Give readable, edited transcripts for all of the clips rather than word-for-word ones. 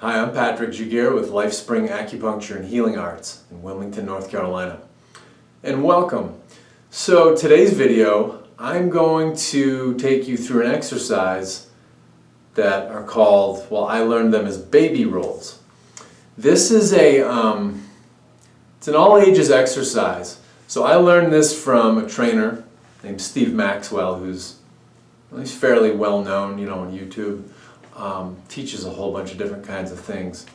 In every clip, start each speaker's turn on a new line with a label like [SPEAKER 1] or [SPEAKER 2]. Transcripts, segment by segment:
[SPEAKER 1] Hi, I'm Patrick Jaguar with LifeSpring Acupuncture and Healing Arts in Wilmington, North Carolina. And welcome. So today's video, I'm going to take you through an exercise that are called, well, I learned them as baby rolls. This is it's an all ages exercise. So I learned this from a trainer named Steve Maxwell, who's fairly well known, on YouTube. Teaches a whole bunch of different kinds of things.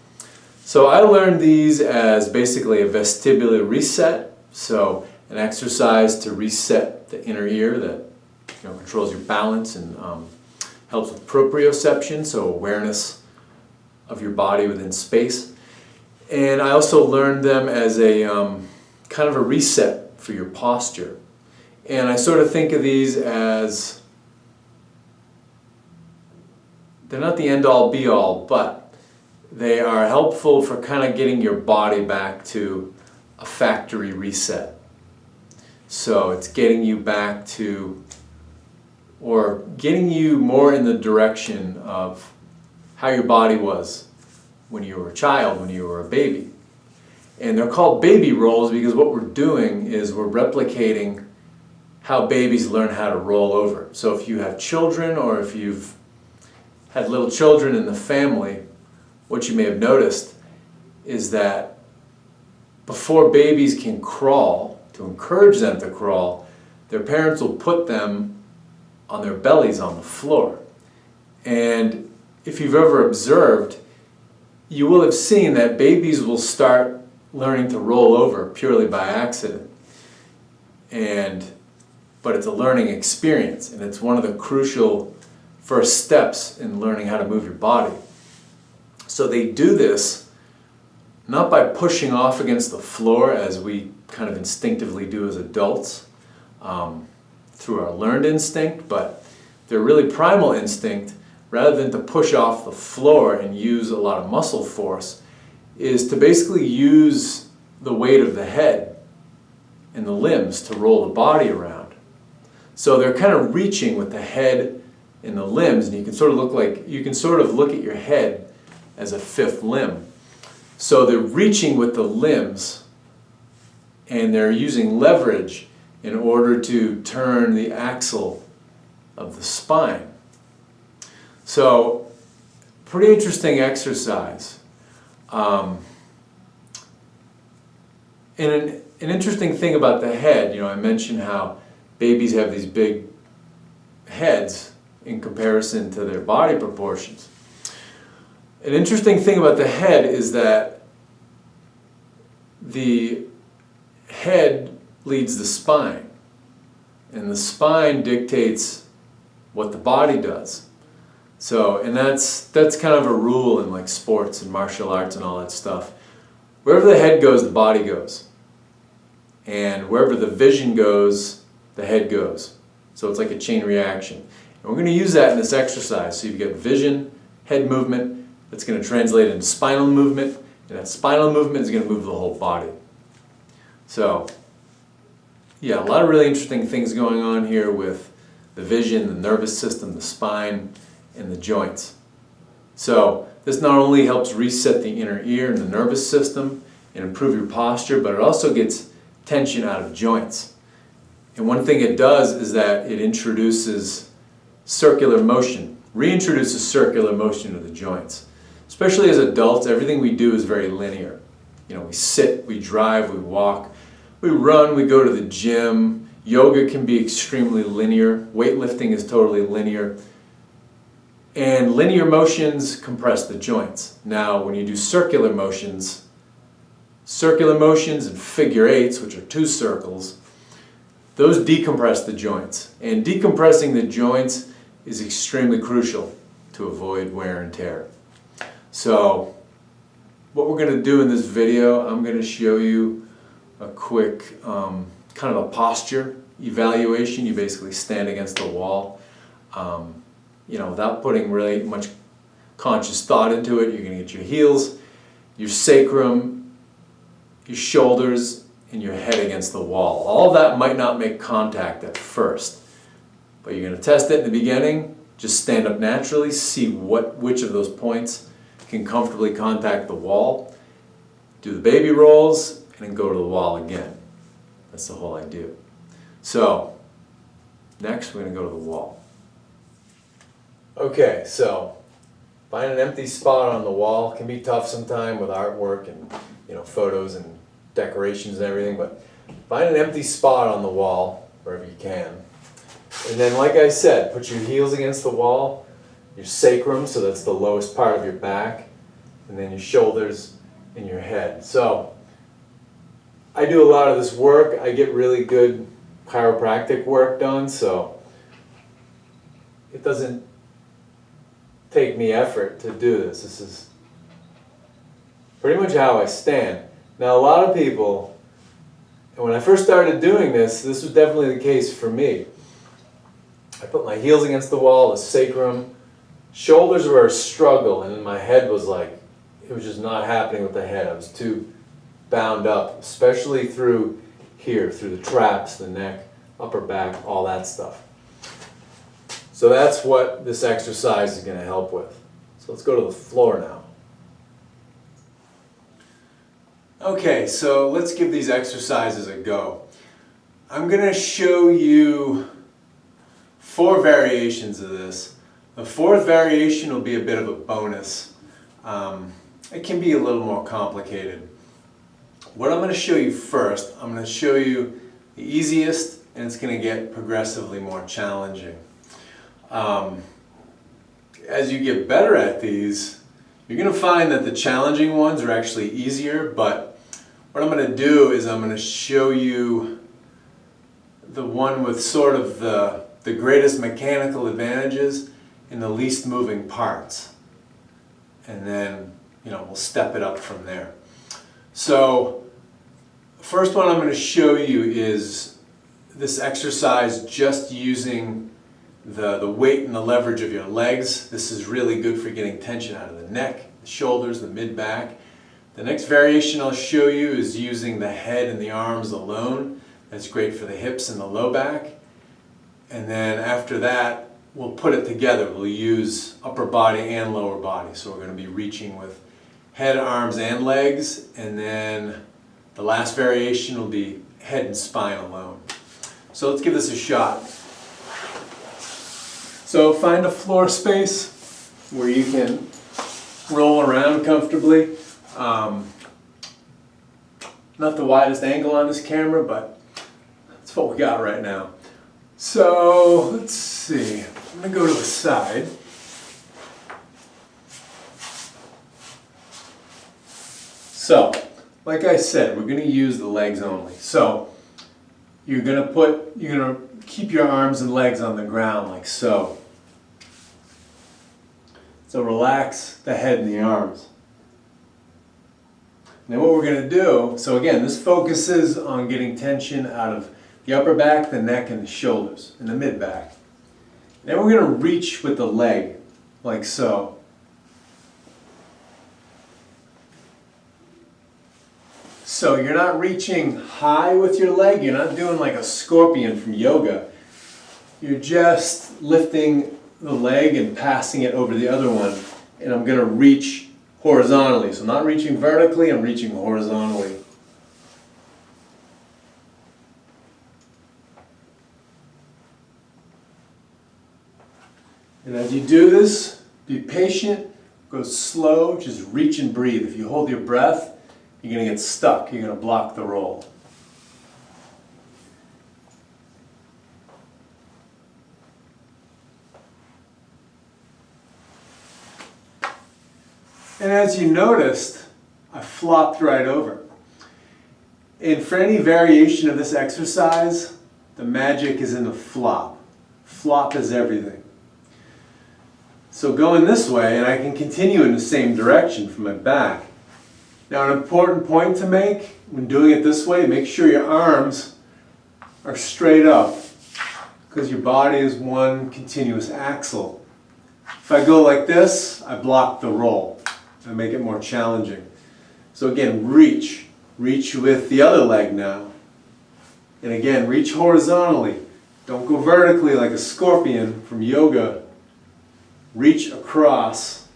[SPEAKER 1] So I learned these as basically a vestibular reset. So an exercise to reset the inner ear that controls your balance and helps with proprioception, so awareness of your body within space. And I also learned them as a kind of a reset for your posture. And I sort of think of these as, they're not the end-all be-all, but they are helpful for kind of getting your body back to a factory reset. So it's getting you back to, or getting you more in the direction of how your body was when you were a child, when you were a baby. And they're called baby rolls because what we're doing is we're replicating how babies learn how to roll over. So if you have children, or if you've had little children in the family, what you may have noticed is that before babies can crawl, to encourage them to crawl, their parents will put them on their bellies on the floor. And if you've ever observed, you will have seen that babies will start learning to roll over purely by accident. But it's a learning experience, and it's one of the crucial first steps in learning how to move your body. So they do this not by pushing off against the floor as we kind of instinctively do as adults through our learned instinct, but their really primal instinct, rather than to push off the floor and use a lot of muscle force, is to basically use the weight of the head and the limbs to roll the body around. So they're kind of reaching with the head in the limbs, and you can sort of look at your head as a fifth limb. So they're reaching with the limbs, and they're using leverage in order to turn the axle of the spine. So, pretty interesting exercise. And an interesting thing about the head, I mentioned how babies have these big heads in comparison to their body proportions. An interesting thing about the head is that the head leads the spine, and the spine dictates what the body does. So, and that's kind of a rule in like sports and martial arts and all that stuff. Wherever the head goes, the body goes. And wherever the vision goes, the head goes. So it's like a chain reaction. And we're going to use that in this exercise. So you've got vision, head movement, that's going to translate into spinal movement, and that spinal movement is going to move the whole body. So, yeah, a lot of really interesting things going on here with the vision, the nervous system, the spine, and the joints. So this not only helps reset the inner ear and the nervous system and improve your posture, but it also gets tension out of joints. And one thing it does is that it introduces circular motion, reintroduces circular motion to the joints. Especially as adults, everything we do is very linear. We sit, we drive, we walk, we run, we go to the gym. Yoga can be extremely linear. Weightlifting is totally linear. And linear motions compress the joints. Now, when you do circular motions and figure eights, which are two circles, those decompress the joints. And decompressing the joints is extremely crucial to avoid wear and tear. So, what we're going to do in this video, I'm going to show you a quick kind of a posture evaluation. You basically stand against the wall. Without putting really much conscious thought into it. You're going to get your heels, your sacrum, your shoulders, and your head against the wall. All that might not make contact at first, but you're going to test it in the beginning. Just stand up naturally, see which of those points can comfortably contact the wall, do the baby rolls, and then go to the wall again. That's the whole idea. So, next we're going to go to the wall. Okay, so find an empty spot on the wall. It can be tough sometimes with artwork and photos and decorations and everything, but find an empty spot on the wall wherever you can. And then, like I said, put your heels against the wall, your sacrum, so that's the lowest part of your back, and then your shoulders and your head. So I do a lot of this work. I get really good chiropractic work done, so it doesn't take me effort to do this. This is pretty much how I stand. Now, a lot of people, and when I first started doing this was definitely the case for me. I put my heels against the wall, the sacrum, shoulders were a struggle, and then my head was like, it was just not happening with the head. I was too bound up, especially through here, through the traps, the neck, upper back, all that stuff. So that's what this exercise is going to help with. So let's go to the floor now. Okay, so let's give these exercises a go. I'm going to show you 4 variations of this. The 4th variation will be a bit of a bonus. It can be a little more complicated. What I'm going to show you first, I'm going to show you the easiest, and it's going to get progressively more challenging. As you get better at these, you're going to find that the challenging ones are actually easier, but what I'm going to do is I'm going to show you the one with sort of the greatest mechanical advantages and the least moving parts. And then, we'll step it up from there. So, first one I'm going to show you is this exercise just using the weight and the leverage of your legs. This is really good for getting tension out of the neck, the shoulders, the mid-back. The next variation I'll show you is using the head and the arms alone. That's great for the hips and the low back. And then after that, we'll put it together. We'll use upper body and lower body. So we're going to be reaching with head, arms, and legs. And then the last variation will be head and spine alone. So let's give this a shot. So find a floor space where you can roll around comfortably. Not the widest angle on this camera, but that's what we got right now. So let's see, I'm going to go to the side. So, like I said, we're going to use the legs only. So you're going to keep your arms and legs on the ground like so. So relax the head and the arms. Now what we're going to do, so again, this focuses on getting tension out of the upper back, the neck, and the shoulders, and the mid-back. Then we're going to reach with the leg, like so. So you're not reaching high with your leg, you're not doing like a scorpion from yoga. You're just lifting the leg and passing it over the other one, and I'm going to reach horizontally. So not reaching vertically, I'm reaching horizontally. And as you do this, be patient, go slow, just reach and breathe. If you hold your breath, you're going to get stuck. You're going to block the roll. And as you noticed, I flopped right over. And for any variation of this exercise, the magic is in the flop. Flop is everything. So going this way, and I can continue in the same direction from my back. Now an important point to make, when doing it this way, make sure your arms are straight up, because your body is one continuous axle. If I go like this, I block the roll. I make it more challenging. So again, reach. Reach with the other leg now. And again, reach horizontally. Don't go vertically like a scorpion from yoga. Reach across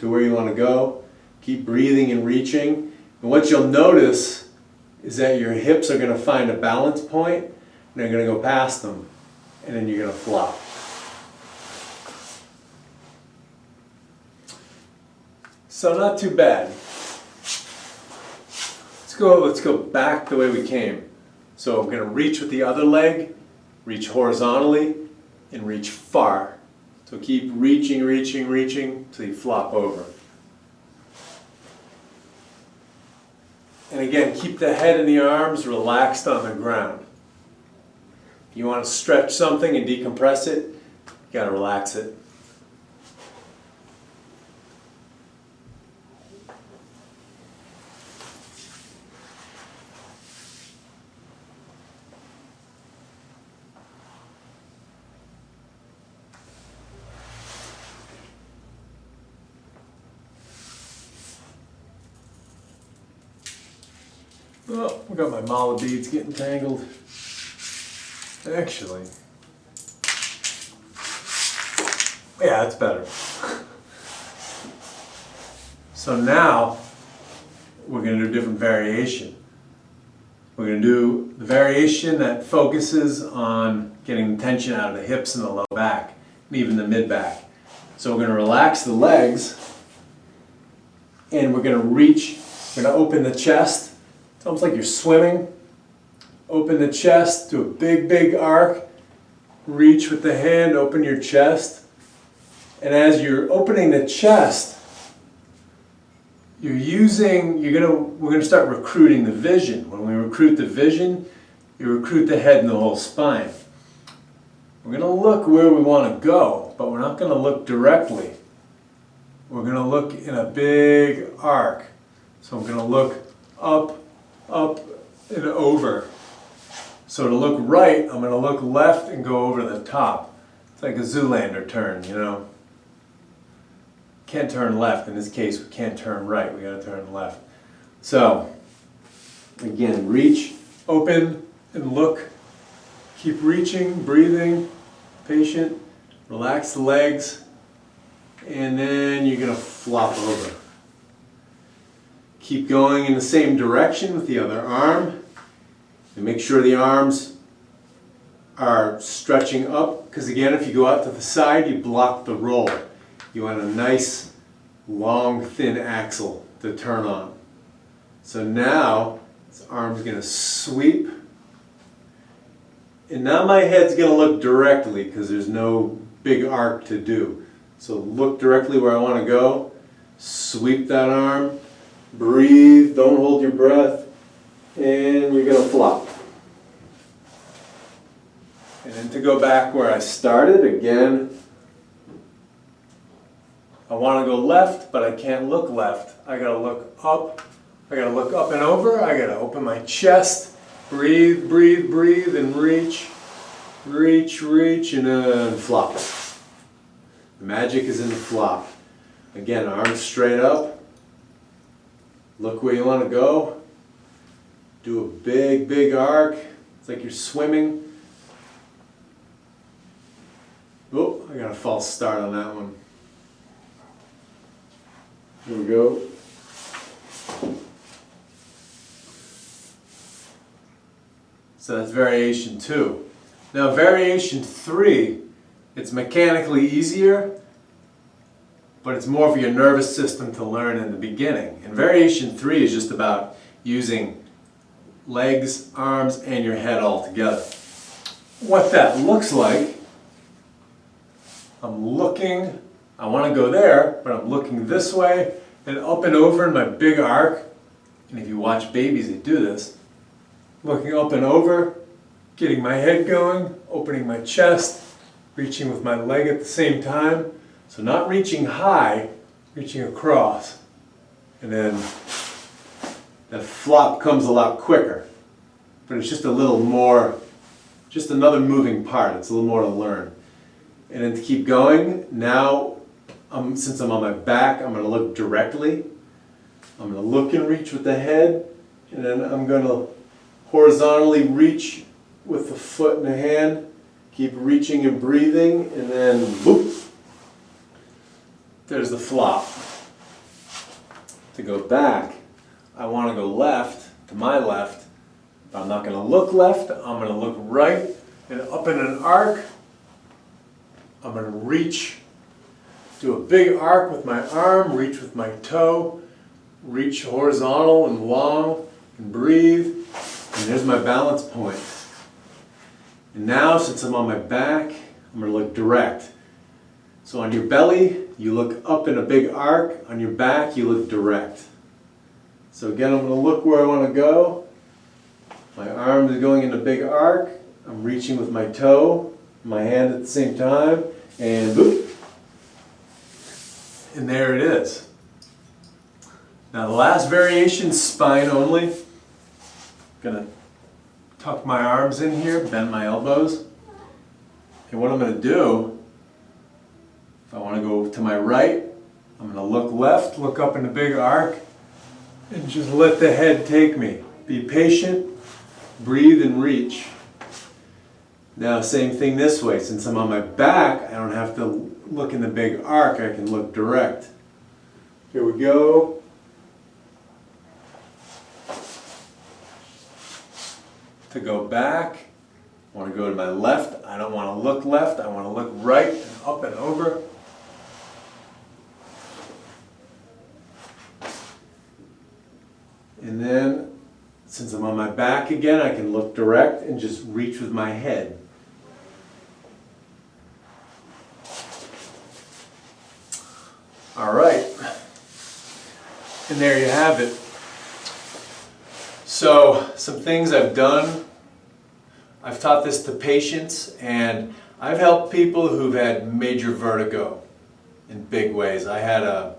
[SPEAKER 1] to where you want to go. Keep breathing and reaching. And what you'll notice is that your hips are going to find a balance point, and they're going to go past them, and then you're going to flop. So not too bad. Let's go back the way we came. So we're going to reach with the other leg, reach horizontally, and reach far. So keep reaching, reaching, reaching till you flop over. And again, keep the head and the arms relaxed on the ground. If you want to stretch something and decompress it, you got to relax it. Oh, we got my mala beads getting tangled. Actually, yeah, that's better. So now we're going to do a different variation. We're going to do the variation that focuses on getting tension out of the hips and the low back, and even the mid back. So we're going to relax the legs, and we're going to reach, we're going to open the chest. It's almost like you're swimming. Open the chest, do a big, big arc. Reach with the hand, open your chest. And as you're opening the chest, we're going to start recruiting the vision. When we recruit the vision, you recruit the head and the whole spine. We're going to look where we want to go, but we're not going to look directly. We're going to look in a big arc. So I'm going to look up, up, and over. So to look right, I'm going to look left and go over the top. It's like a Zoolander turn, you know. Can't turn left. In this case, we can't turn right. We got to turn left. So, again, reach, open, and look. Keep reaching, breathing, patient. Relax the legs, and then you're going to flop over. Keep going in the same direction with the other arm. And make sure the arms are stretching up, because again, if you go out to the side, you block the roll. You want a nice, long, thin axle to turn on. So now, this arm's going to sweep. And now my head's going to look directly, because there's no big arc to do. So look directly where I want to go. Sweep that arm. Breathe, don't hold your breath, and you're going to flop. And then to go back where I started, again, I want to go left, but I can't look left. I got to look up. I got to look up and over. I got to open my chest. Breathe, breathe, breathe, and reach. Reach, reach, and then flop. The magic is in the flop. Again, arms straight up. Look where you want to go. Do a big, big arc. It's like you're swimming. Oh, I got a false start on that one. Here we go. So that's variation 2. Now variation 3, it's mechanically easier, but it's more for your nervous system to learn in the beginning. And variation 3 is just about using legs, arms, and your head all together. What that looks like, I'm looking, I want to go there, but I'm looking this way, and up and over in my big arc. And if you watch babies, they do this. Looking up and over, getting my head going, opening my chest, reaching with my leg at the same time. So not reaching high, reaching across. And then that flop comes a lot quicker. But it's just a little more, just another moving part. It's a little more to learn. And then to keep going, now, since I'm on my back, I'm going to look directly. I'm going to look and reach with the head. And then I'm going to horizontally reach with the foot and the hand. Keep reaching and breathing. And then, boop. There's the flop. To go back, I want to go left, to my left, but I'm not going to look left, I'm going to look right, and up in an arc, I'm going to reach, do a big arc with my arm, reach with my toe, reach horizontal and long, and breathe, and there's my balance point. And now, since I'm on my back, I'm going to look direct. So on your belly, you look up in a big arc. On your back, you look direct. So again, I'm going to look where I want to go. My arm is going in a big arc. I'm reaching with my toe, my hand at the same time, and boop. And there it is. Now the last variation, spine only. I'm going to tuck my arms in here, bend my elbows. And what I'm going to do, if I want to go to my right, I'm going to look left, look up in a big arc, and just let the head take me. Be patient, breathe and reach. Now same thing this way. Since I'm on my back, I don't have to look in the big arc, I can look direct. Here we go. To go back, I want to go to my left. I don't want to look left, I want to look right and up and over. And then, since I'm on my back again, I can look direct and just reach with my head. All right. And there you have it. So, some things I've done. I've taught this to patients, and I've helped people who've had major vertigo in big ways. I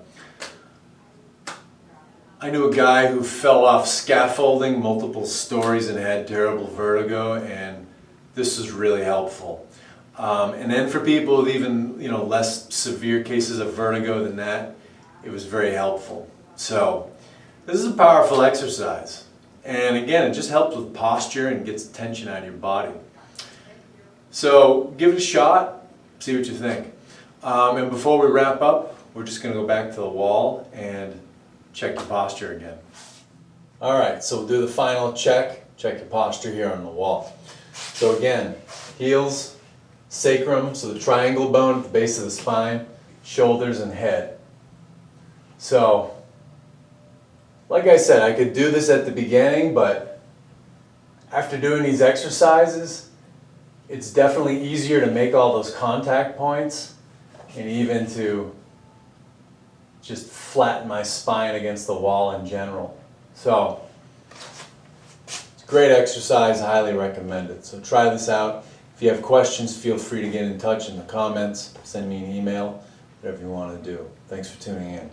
[SPEAKER 1] knew a guy who fell off scaffolding multiple stories and had terrible vertigo, and this is really helpful. And then for people with even less severe cases of vertigo than that, it was very helpful. So this is a powerful exercise. And again, it just helps with posture and gets tension out of your body. So give it a shot, see what you think. And before we wrap up, we're just going to go back to the wall and check your posture again. All right, so we'll do the final check your posture here on the wall. So again, heels, sacrum, so the triangle bone at the base of the spine, shoulders and head. So, like I said, I could do this at the beginning, but after doing these exercises, it's definitely easier to make all those contact points and even to just flatten my spine against the wall in general. So, it's a great exercise, I highly recommend it. So try this out. If you have questions, feel free to get in touch in the comments, send me an email, whatever you want to do. Thanks for tuning in.